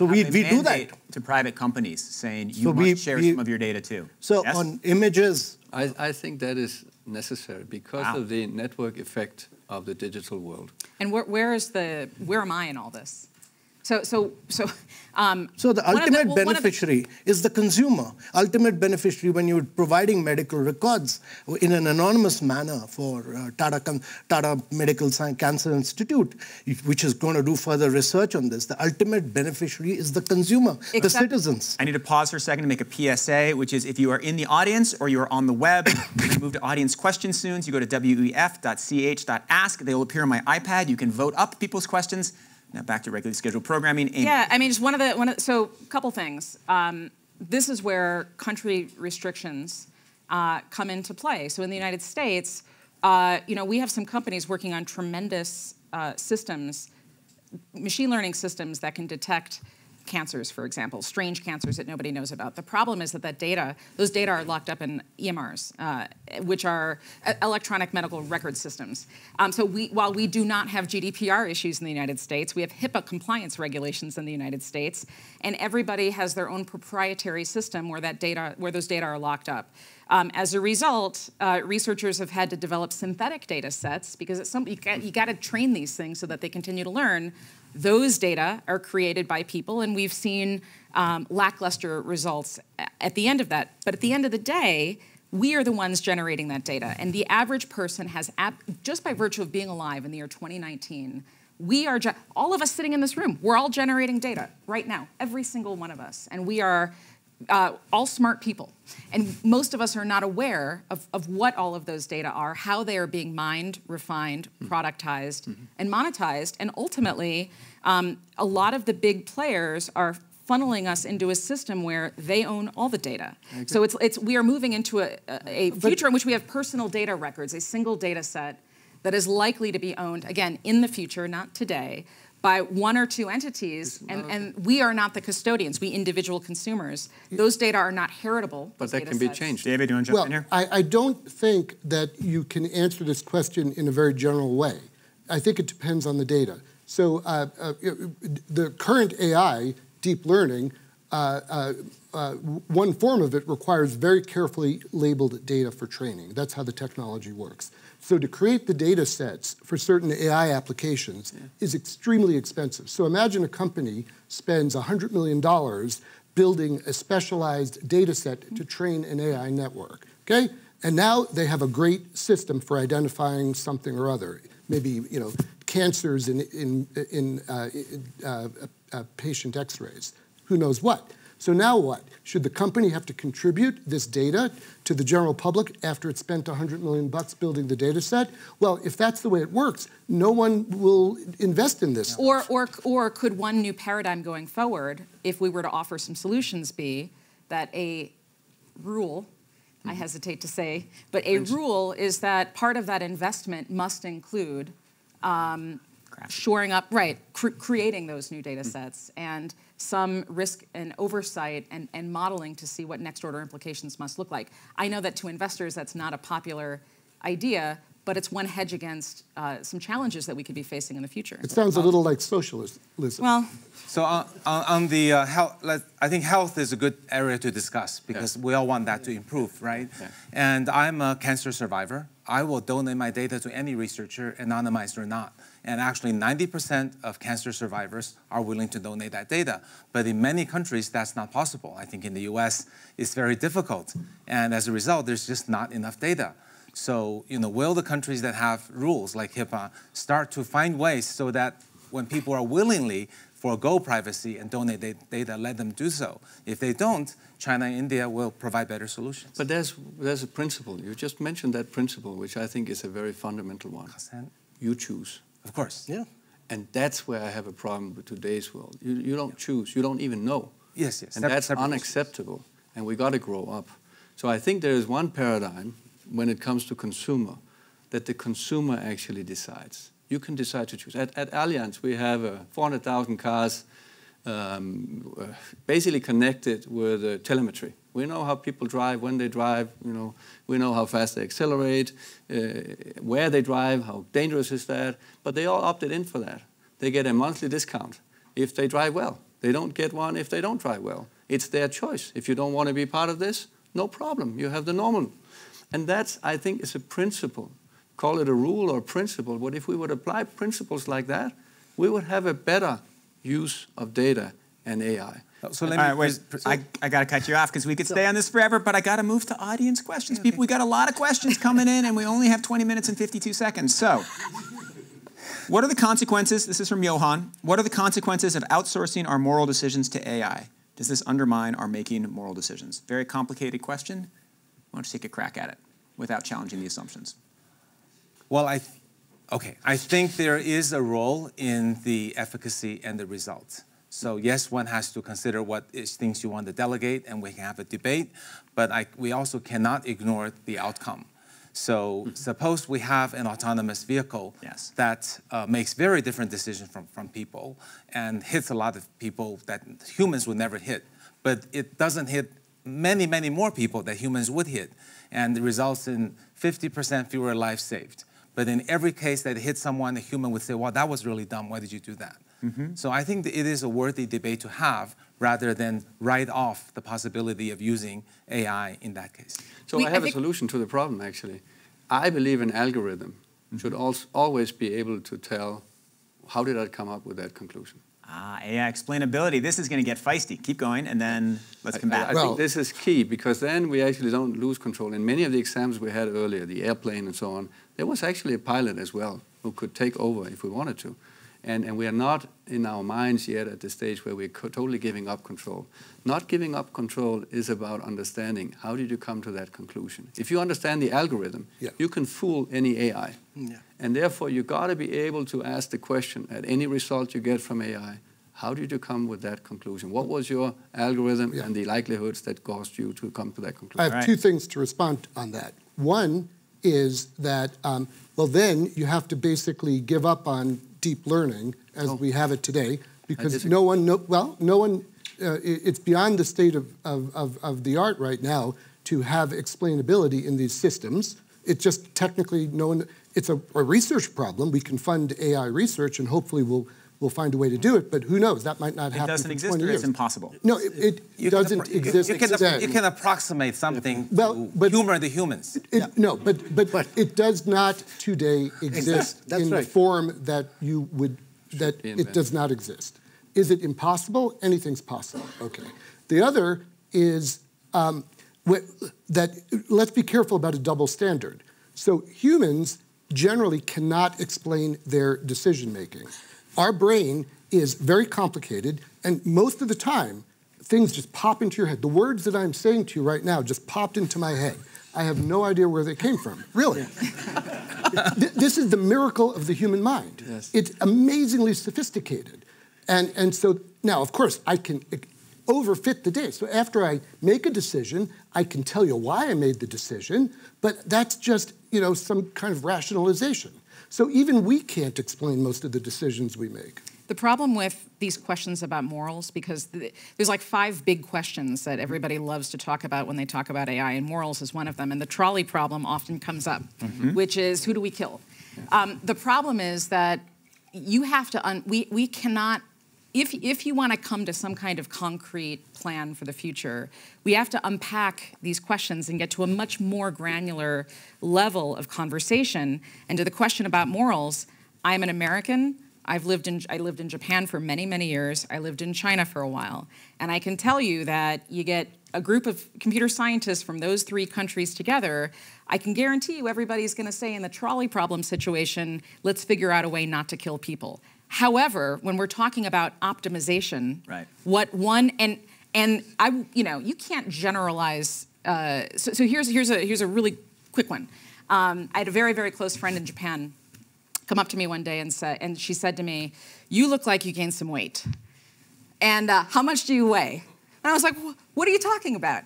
we do that to private companies, saying you must share some of your data too? So yes? on images. I think that is necessary because of the network effect of the digital world. And where am I in all this? So the ultimate beneficiary is the consumer. Ultimate beneficiary when you're providing medical records in an anonymous manner for Tata Medical Science Cancer Institute, which is going to do further research on this. The ultimate beneficiary is the consumer, the citizens. I need to pause for a second to make a PSA, which is if you are in the audience or you are on the web, we're going to move to audience questions soon. So you go to wef.ch.ask. They will appear on my iPad. You can vote up people's questions. Now back to regularly scheduled programming. Amy. Yeah, I mean, just so a couple things. This is where country restrictions come into play. So in the United States, we have some companies working on tremendous systems, machine learning systems that can detect cancers, for example, strange cancers that nobody knows about. The problem is that those data are locked up in EMRs, which are electronic medical record systems. So while we do not have GDPR issues in the United States, we have HIPAA compliance regulations in the United States, and everybody has their own proprietary system where those data are locked up. As a result, researchers have had to develop synthetic data sets because you got to train these things so that they continue to learn. Those data are created by people, and we've seen lackluster results at the end of that. But at the end of the day, we are the ones generating that data. And the average person has, just by virtue of being alive in the year 2019, all of us sitting in this room, we're all generating data right now, every single one of us. And we are all smart people. And most of us are not aware of what all of those data are, how they are being mined, refined, productized, and monetized. And ultimately, a lot of the big players are funneling us into a system where they own all the data. So we are moving into a future in which we have personal data records, a single data set that is likely to be owned, again, in the future, not today, by one or two entities, and we are not the custodians, we individual consumers. Those data are not heritable. But that can be changed. David, do you want to jump in here? I don't think that you can answer this question in a very general way. I think it depends on the data. So the current AI, deep learning, one form of it requires very carefully labeled data for training. That's how the technology works. So to create the data sets for certain AI applications is extremely expensive. So imagine a company spends $100 million building a specialized data set to train an AI network, okay? And now they have a great system for identifying something or other, maybe cancers in patient x-rays, who knows what. So now what? Should the company have to contribute this data to the general public after it spent $100 million building the data set? Well, if that's the way it works, no one will invest in this. Or could one new paradigm going forward, if we were to offer some solutions, be that a rule, I hesitate to say, but a rule is that part of that investment must include shoring up, creating those new data sets and some risk and oversight and modeling to see what next order implications must look like. I know that to investors that's not a popular idea, but it's one hedge against some challenges that we could be facing in the future. It sounds a little like socialism. Well, so on the health, I think health is a good area to discuss because we all want that to improve, right? Yeah. And I'm a cancer survivor. I will donate my data to any researcher, anonymized or not. And actually 90% of cancer survivors are willing to donate that data. But in many countries, that's not possible. I think in the US, it's very difficult. And as a result, there's just not enough data. So, will the countries that have rules like HIPAA start to find ways so that when people are willingly forego privacy and donate data, let them do so. If they don't, China and India will provide better solutions. But there's a principle. You just mentioned that principle, which I think is a very fundamental one. Consent. You choose. Of course. Yeah. And that's where I have a problem with today's world. You don't choose. You don't even know. Yes. And that's unacceptable. And we got to grow up. So I think there is one paradigm when it comes to consumer, that the consumer actually decides. You can decide to choose. At Allianz, we have 400,000 cars basically connected with telemetry. We know how people drive, when they drive, we know how fast they accelerate, where they drive, how dangerous is that, but they all opted in for that. They get a monthly discount if they drive well. They don't get one if they don't drive well. It's their choice. If you don't want to be part of this, no problem. You have the normal. And that's, I think, is a principle. call it a rule or principle, but if we would apply principles like that, we would have a better use of data and AI. So let me, wait, I got to cut you off because we could stay on this forever, but I got to move to audience questions. People, we got a lot of questions coming in, and we only have 20 minutes and 52 seconds. So, what are the consequences? This is from Johan. What are the consequences of outsourcing our moral decisions to AI? Does this undermine our making moral decisions? Very complicated question. Why don't you take a crack at it without challenging the assumptions? Well, I think there is a role in the efficacy and the results. So yes, one has to consider what is things you want to delegate, and we can have a debate, but we also cannot ignore the outcome. So suppose we have an autonomous vehicle that makes very different decisions from people and hits a lot of people that humans would never hit, but it doesn't hit many, many more people that humans would hit, and it results in 50% fewer lives saved. But in every case that it hits someone, a human would say, well, that was really dumb. Why did you do that? So I think that it is a worthy debate to have rather than write off the possibility of using AI in that case. So I have a solution to the problem, actually. I believe an algorithm should always be able to tell, how did I come up with that conclusion? AI explainability. This is going to get feisty. Keep going, and then let's come back. I think this is key, because then we actually don't lose control. In many of the examples we had earlier, the airplane and so on, there was actually a pilot as well who could take over if we wanted to. And we are not in our minds yet at the stage where we're totally giving up control. Not giving up control is about understanding, how did you come to that conclusion? If you understand the algorithm, you can fool any AI. And therefore, you got to be able to ask the question at any result you get from AI, how did you come with that conclusion? What was your algorithm and the likelihoods that caused you to come to that conclusion? I have two things to respond on that. One is that, well, then you have to basically give up on deep learning as we have it today, because no one, it's beyond the state of the art right now to have explainability in these systems. It's just technically it's a research problem. We can fund AI research, and hopefully we'll find a way to do it, but who knows? That might not happen. It doesn't exist, or it's impossible? No, it doesn't exist today. You can approximate something to humor the humans. No, but it does not today exist in the form that you would, that it does not exist. Is it impossible? Anything's possible. Okay. The other is that let's be careful about a double standard. So humans generally cannot explain their decision making. Our brain is very complicated, and most of the time, things just pop into your head. The words that I'm saying to you right now just popped into my head. I have no idea where they came from, really. This is the miracle of the human mind. It's amazingly sophisticated. And so now, of course, I can overfit the day. So after I make a decision, I can tell you why I made the decision, but that's just, some kind of rationalization. So even we can't explain most of the decisions we make. The problem with these questions about morals, because there's like 5 big questions that everybody loves to talk about when they talk about AI, and morals is one of them. And the trolley problem often comes up, which is, who do we kill? The problem is that you have to, we cannot, if you want to come to some kind of concrete plan for the future, we have to unpack these questions and get to a much more granular level of conversation. And to the question about morals, I'm an American. I lived in Japan for many, many years. I lived in China for a while. And I can tell you that you get a group of computer scientists from those 3 countries together, I can guarantee you everybody's going to say in the trolley problem situation, let's figure out a way not to kill people. However, when we're talking about optimization, what one, and I, you can't generalize. So here's a really quick one. I had a very, very close friend in Japan come up to me one day and she said to me, "You look like you gained some weight. And how much do you weigh?" And I was like, "What are you talking about?"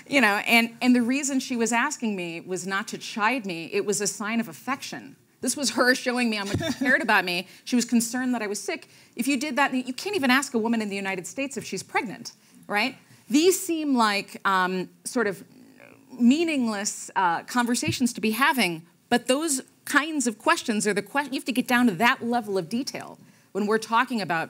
And the reason she was asking me was not to chide me. It was a sign of affection. This was her showing me how much she cared about me. She was concerned that I was sick. If you did that, you can't even ask a woman in the United States if she's pregnant, right? These seem like sort of meaningless conversations to be having, but those kinds of questions are the questions. You have to get down to that level of detail when we're talking about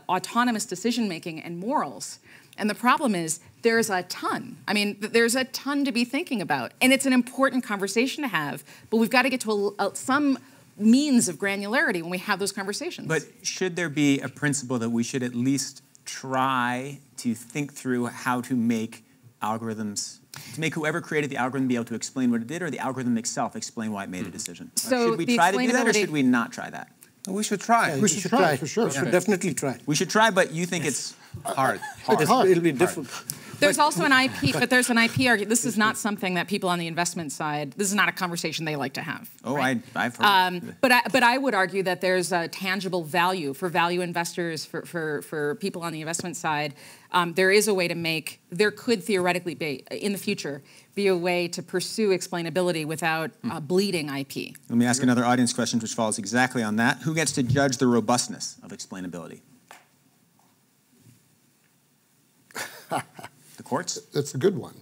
autonomous decision-making and morals. And the problem is There's a ton. I mean, there's a ton to be thinking about. And it's an important conversation to have, but we've got to get to some means of granularity when we have those conversations. But should there be a principle that we should at least try to think through how to make algorithms, to make whoever created the algorithm be able to explain what it did, or the algorithm itself explain why it made a decision? So should we try to do that, or should we not try that? We should try. We should try, for sure. We should definitely try. We should try, but you think it's Hard. It'll be difficult. There's also an IP, but there's an IP argument. This is not something that people on the investment side, this is not a conversation they like to have. Oh, right? I've heard. But I would argue that there's a tangible value for value investors, for people on the investment side. There is a way to make, there could theoretically be, in the future, be a way to pursue explainability without bleeding IP. Let me ask another audience question which follows exactly on that. Who gets to judge the robustness of explainability? The courts? That's a good one.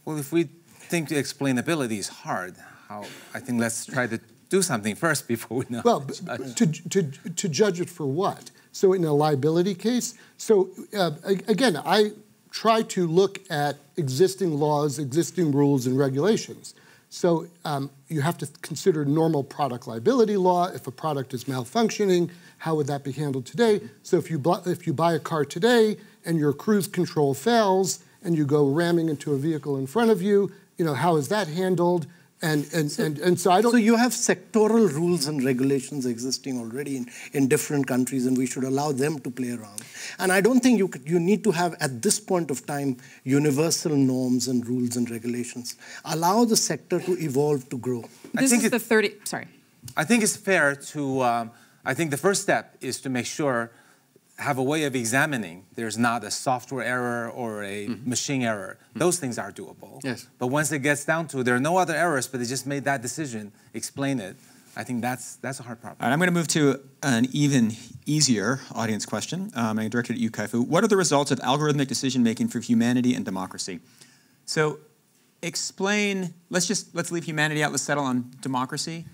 Well, if we think explainability is hard, I think let's try to do something first before we know. Well, to judge it for what? So in a liability case, so again, I try to look at existing laws, existing rules and regulations. So you have to consider normal product liability law. If a product is malfunctioning, how would that be handled today? So if you buy a car today and your cruise control fails and you go ramming into a vehicle in front of you, how is that handled? And so I don't. So you have sectoral rules and regulations existing already in different countries, and we should allow them to play around. And I don't think you need to have, at this point of time, universal norms and rules and regulations. Allow the sector to evolve, to grow. This is the 30, sorry. I think it's fair to, I think the first step is to make sure, have a way of examining there's not a software error or a machine error. Those things are doable. Yes. But once it gets down to there are no other errors, but they just made that decision, explain it, I think that's a hard problem. All right, I'm going to move to an even easier audience question. I'm directed at you, Kai-Fu. What are the results of algorithmic decision-making for humanity and democracy? So explain, let's leave humanity out, let's settle on democracy.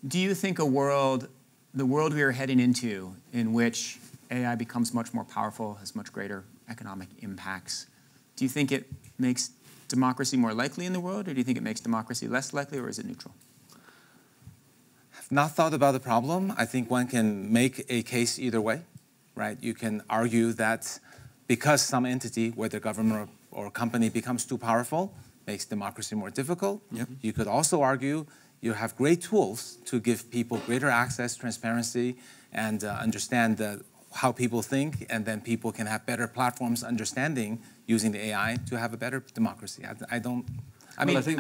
Do you think the world we are heading into in which AI becomes much more powerful, has much greater economic impacts, do you think it makes democracy more likely in the world, or do you think it makes democracy less likely, or is it neutral? I've not thought about the problem. I think one can make a case either way, right? You can argue that because some entity, whether government or company, becomes too powerful, makes democracy more difficult. Yep. You could also argue you have great tools to give people greater access, transparency, and understand how people think, and then people can have better platforms understanding using the AI to have a better democracy. I think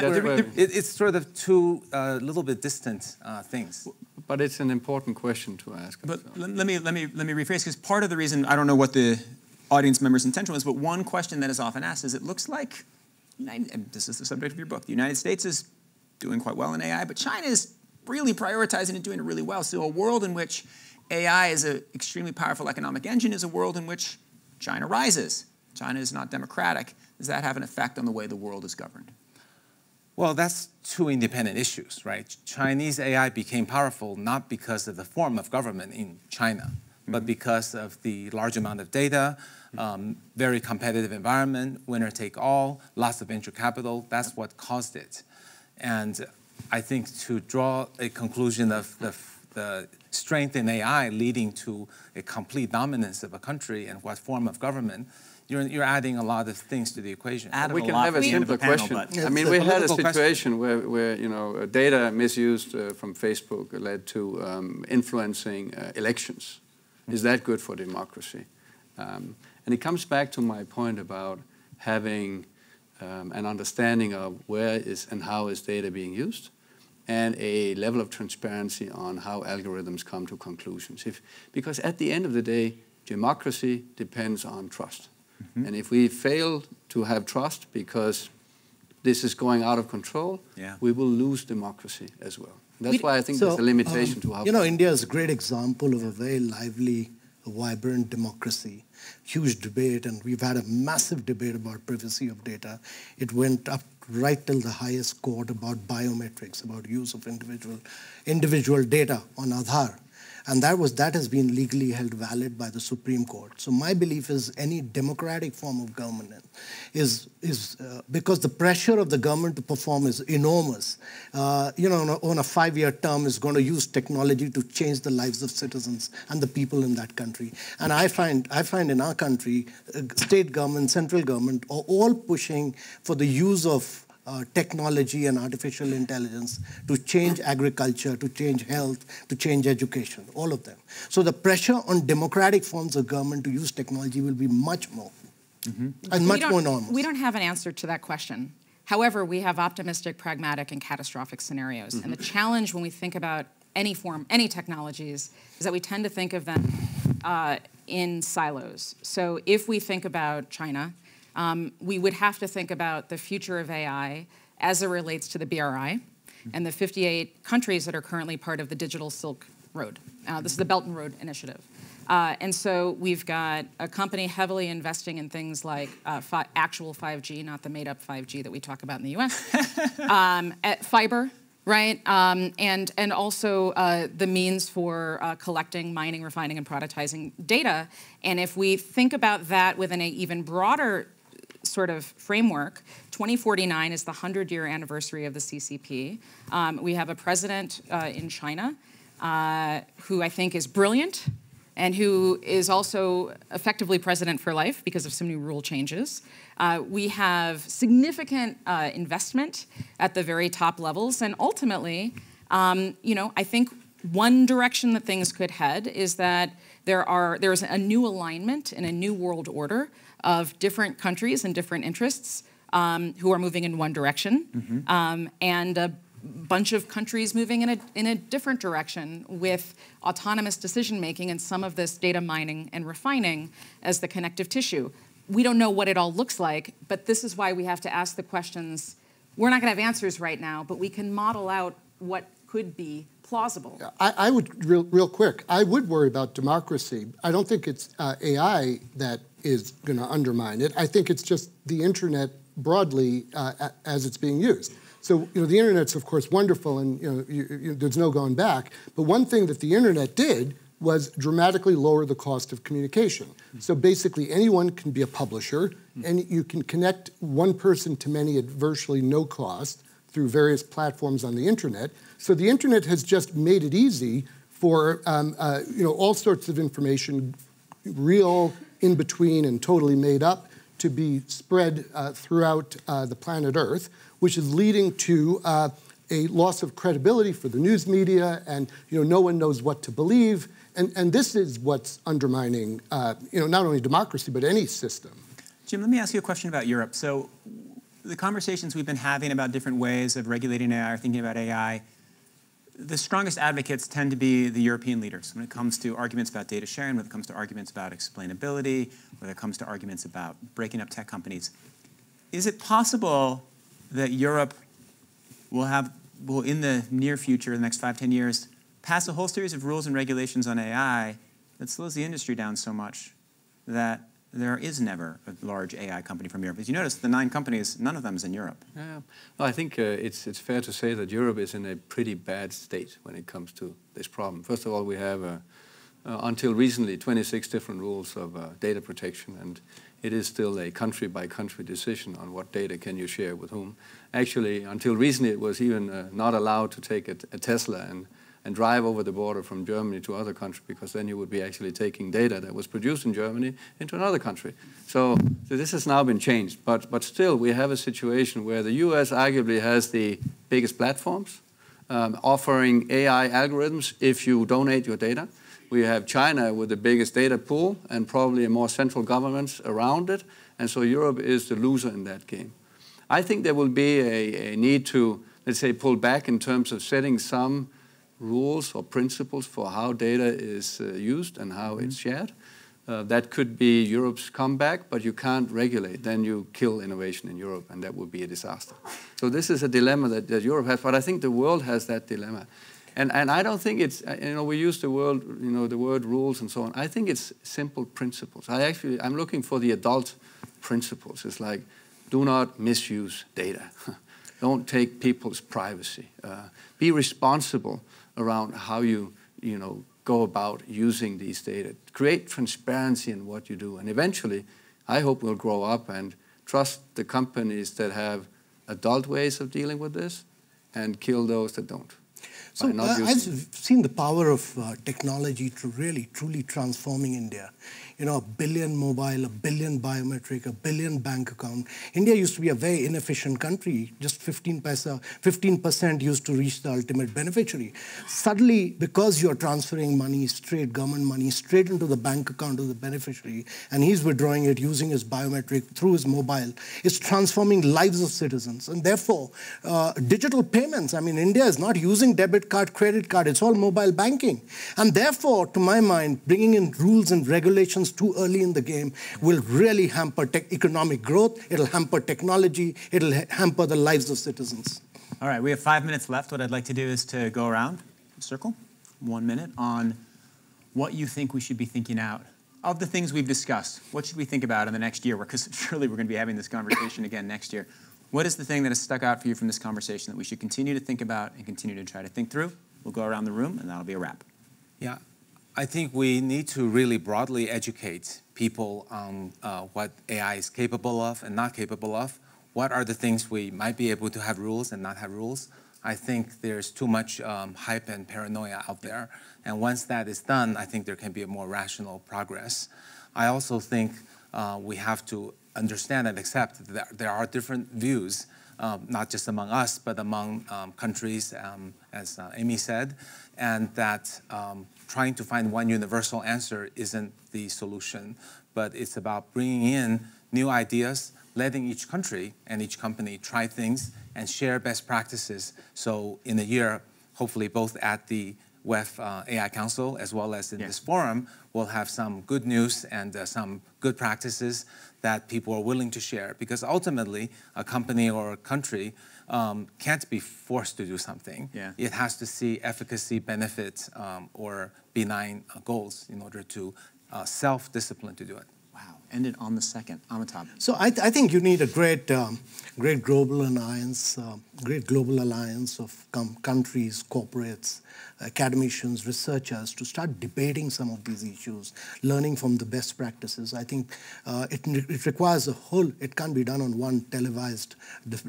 it's sort of two little bit distant things. But it's an important question to ask. But let me rephrase, because part of the reason, I don't know what the audience member's intention was, but one question that is often asked is, it looks like, and this is the subject of your book, the United States is doing quite well in AI, but China is really prioritizing and doing it really well. So a world in which AI is an extremely powerful economic engine is a world in which China rises. China is not democratic. Does that have an effect on the way the world is governed? Well, that's two independent issues, right? Chinese AI became powerful not because of the form of government in China, but because of the large amount of data, very competitive environment, winner take all, lots of venture capital. That's what caused it. And I think to draw a conclusion of the strength in AI leading to a complete dominance of a country and what form of government, you're adding a lot of things to the equation. We can have a simpler question. I mean, we had a situation where data misused from Facebook led to influencing elections. Is that good for democracy? And it comes back to my point about having an understanding of where is and how is data being used, and a level of transparency on how algorithms come to conclusions. Because at the end of the day, democracy depends on trust. And if we fail to have trust because this is going out of control, we will lose democracy as well. That's why I think there's a limitation to how... India is a great example of a very lively, vibrant democracy. Huge debate, and we've had a massive debate about privacy of data. It went up right till the highest court about biometrics, about use of individual data on Aadhaar. And that has been legally held valid by the Supreme Court. So my belief is any democratic form of government is because the pressure of the government to perform is enormous. You know, on a 5-year term is going to use technology to change the lives of citizens and the people in that country. And I find in our country, state government, central government are all pushing for the use of technology and artificial intelligence to change agriculture, to change health, to change education, all of them. So the pressure on democratic forms of government to use technology will be much more, and much more enormous. We don't have an answer to that question. However, we have optimistic, pragmatic, and catastrophic scenarios. And the challenge when we think about any technologies, is that we tend to think of them in silos. So if we think about China, we would have to think about the future of AI as it relates to the BRI and the 58 countries that are currently part of the Digital Silk Road. This is the Belt and Road Initiative. And so we've got a company heavily investing in things like actual 5G, not the made-up 5G that we talk about in the US, fiber, right? And also the means for collecting, mining, refining, and productizing data. And if we think about that within an even broader sort of framework, 2049 is the 100-year anniversary of the CCP. We have a president in China who I think is brilliant and who is also effectively president for life because of some new rule changes. We have significant investment at the very top levels, and ultimately, you know, I think one direction that things could head is that there's a new alignment and a new world order of different countries and different interests who are moving in one direction, and a bunch of countries moving in a different direction with autonomous decision-making and some of this data mining and refining as the connective tissue. We don't know what it all looks like, but this is why we have to ask the questions. We're not going to have answers right now, but we can model out what could be plausible. I would, real quick, I would worry about democracy. I don't think it's AI that is going to undermine it. I think it's just the internet broadly as it's being used. So, you know, the internet's of course wonderful, and there's no going back. But one thing that the internet did was dramatically lower the cost of communication. So basically, anyone can be a publisher, and you can connect one person to many at virtually no cost through various platforms on the internet. So the internet has just made it easy for you know, all sorts of information, real, in between, and totally made up, to be spread throughout the planet Earth, which is leading to a loss of credibility for the news media, and you know, no one knows what to believe. And this is what's undermining you know, not only democracy, but any system. Jim, let me ask you a question about Europe. So the conversations we've been having about different ways of regulating AI or thinking about AI, the strongest advocates tend to be the European leaders when it comes to arguments about data sharing, when it comes to arguments about explainability, when it comes to arguments about breaking up tech companies. Is it possible that Europe will in the near future, the next 5, 10 years, pass a whole series of rules and regulations on AI that slows the industry down so much that there is never a large AI company from Europe? As you notice, the 9 companies, none of them is in Europe. Yeah. Well, I think it's fair to say that Europe is in a pretty bad state when it comes to this problem. First of all, we have, until recently, 26 different rules of data protection, and it is still a country-by-country decision on what data can you share with whom. Actually, until recently, it was even not allowed to take a Tesla and drive over the border from Germany to other country, because then you would be actually taking data that was produced in Germany into another country. So this has now been changed, but still we have a situation where the US arguably has the biggest platforms offering AI algorithms if you donate your data. We have China with the biggest data pool and probably a more central governments around it, and so Europe is the loser in that game. I think there will be a need to, let's say, pull back in terms of setting some rules or principles for how data is used and how it's shared. That could be Europe's comeback, but you can't regulate. Then you kill innovation in Europe, and that would be a disaster. So this is a dilemma that Europe has, but I think the world has that dilemma. And I don't think it's, you know, we use the word, you know, the word rules and so on. I think it's simple principles. I'm looking for the adult principles. It's like, do not misuse data. Don't take people's privacy. Be responsible around how you go about using these data. Create transparency in what you do. And eventually, I hope we'll grow up and trust the companies that have adult ways of dealing with this and kill those that don't. So I've seen the power of technology to really, truly transforming India. You know, 1 billion mobile, 1 billion biometric, 1 billion bank account. India used to be a very inefficient country. Just 15% used to reach the ultimate beneficiary. Suddenly, because you're transferring money, straight government money, straight into the bank account of the beneficiary, and he's withdrawing it using his biometric through his mobile, it's transforming lives of citizens. And therefore, digital payments, I mean, India is not using debit card, credit card, it's all mobile banking. And therefore, to my mind, bringing in rules and regulations too early in the game will really hamper economic growth, it'll hamper technology, it'll hamper the lives of citizens. All right, we have 5 minutes left. What I'd like to do is to go around, circle, 1 minute, on what you think we should be thinking out of the things we've discussed. What should we think about in the next year? Because surely we're going to be having this conversation again next year. What is the thing that has stuck out for you from this conversation that we should continue to think about and continue to try to think through? We'll go around the room, and that'll be a wrap. Yeah, I think we need to really broadly educate people on what AI is capable of and not capable of. What are the things we might be able to have rules and not have rules? I think there's too much hype and paranoia out there. And once that is done, I think there can be a more rational progress. I also think we have to understand and accept that there are different views, not just among us, but among countries, as Amy said, and that trying to find one universal answer isn't the solution, but it's about bringing in new ideas, letting each country and each company try things and share best practices. So in a year, hopefully both at the WEF AI Council as well as in this forum, we'll have some good news and some good practices that people are willing to share. Because ultimately, a company or a country can't be forced to do something. Yeah. It has to see efficacy, benefits, or benign goals in order to self-discipline to do it. Wow, ended on the second. Amitabh. So I think you need a great global alliance, of countries, corporates, academicians, researchers to start debating some of these issues, learning from the best practices. I think it requires a whole, it can't be done on one televised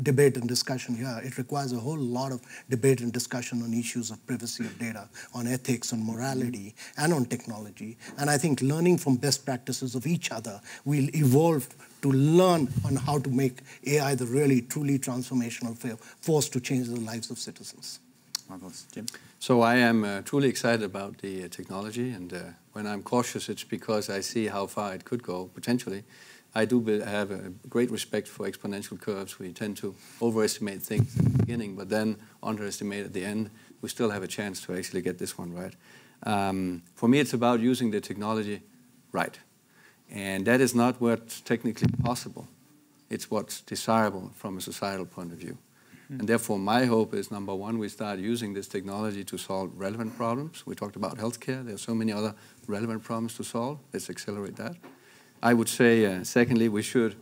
debate and discussion here. It requires a whole lot of debate and discussion on issues of privacy of data, on ethics, on morality, and on technology. And I think learning from best practices of each other will evolve to learn on how to make AI the really, truly transformational force to change the lives of citizens. Marvelous. Jim? So I am truly excited about the technology, and when I'm cautious, it's because I see how far it could go, potentially. I do have a great respect for exponential curves. We tend to overestimate things at the beginning, but then underestimate at the end. We still have a chance to actually get this one right. For me, it's about using the technology right. And that is not what's technically possible. It's what's desirable from a societal point of view. And therefore, my hope is, number one, we start using this technology to solve relevant problems. We talked about healthcare. There are so many other relevant problems to solve. Let's accelerate that. I would say, secondly, we should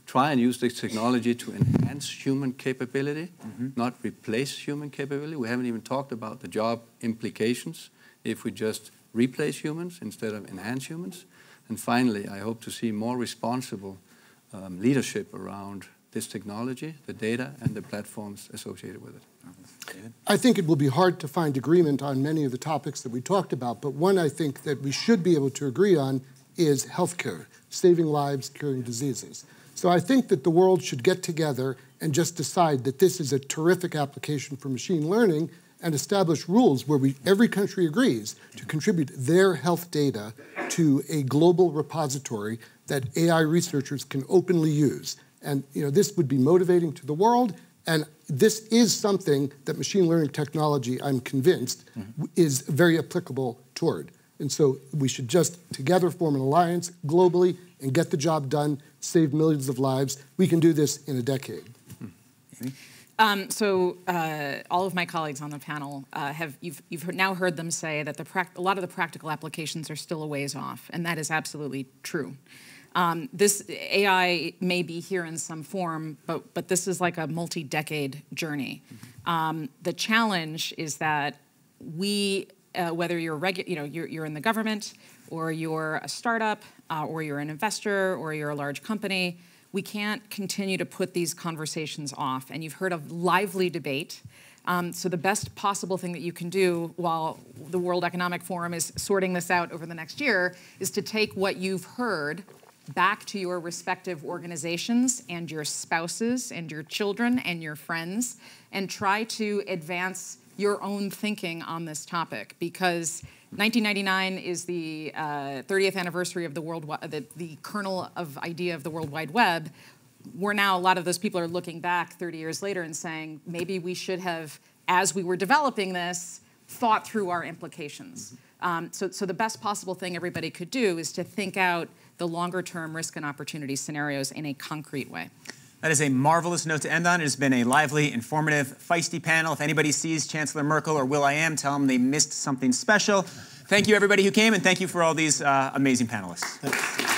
try and use this technology to enhance human capability, not replace human capability. We haven't even talked about the job implications if we just replace humans instead of enhance humans. And finally, I hope to see more responsible leadership around this technology, the data, and the platforms associated with it. David? I think it will be hard to find agreement on many of the topics that we talked about, but one I think that we should be able to agree on is healthcare, saving lives, curing diseases. So I think that the world should get together and just decide that this is a terrific application for machine learning and establish rules where every country agrees to contribute their health data to a global repository that AI researchers can openly use. And this would be motivating to the world, and this is something that machine learning technology, I'm convinced, is very applicable toward. And so we should just together form an alliance globally and get the job done, save millions of lives. We can do this in a decade. All of my colleagues on the panel you've now heard them say that a lot of the practical applications are still a ways off, and that is absolutely true. This AI may be here in some form, but this is like a multi-decade journey. The challenge is that we whether you're in the government, or you're a startup, or you're an investor, or you're a large company. We can't continue to put these conversations off. And you've heard of lively debate. So the best possible thing that you can do while the World Economic Forum is sorting this out over the next year is to take what you've heard back to your respective organizations and your spouses and your children and your friends and try to advance your own thinking on this topic, because 1999 is the 30th anniversary of the kernel of idea of the World Wide Web. We're now, a lot of those people are looking back 30 years later and saying, maybe we should have, as we were developing this, thought through our implications. So the best possible thing everybody could do is to think out the longer-term risk and opportunity scenarios in a concrete way. That is a marvelous note to end on. It has been a lively, informative, feisty panel. If anybody sees Chancellor Merkel or Will.i.am, tell them they missed something special. Thank you, everybody who came, and thank you for all these amazing panelists. Thanks.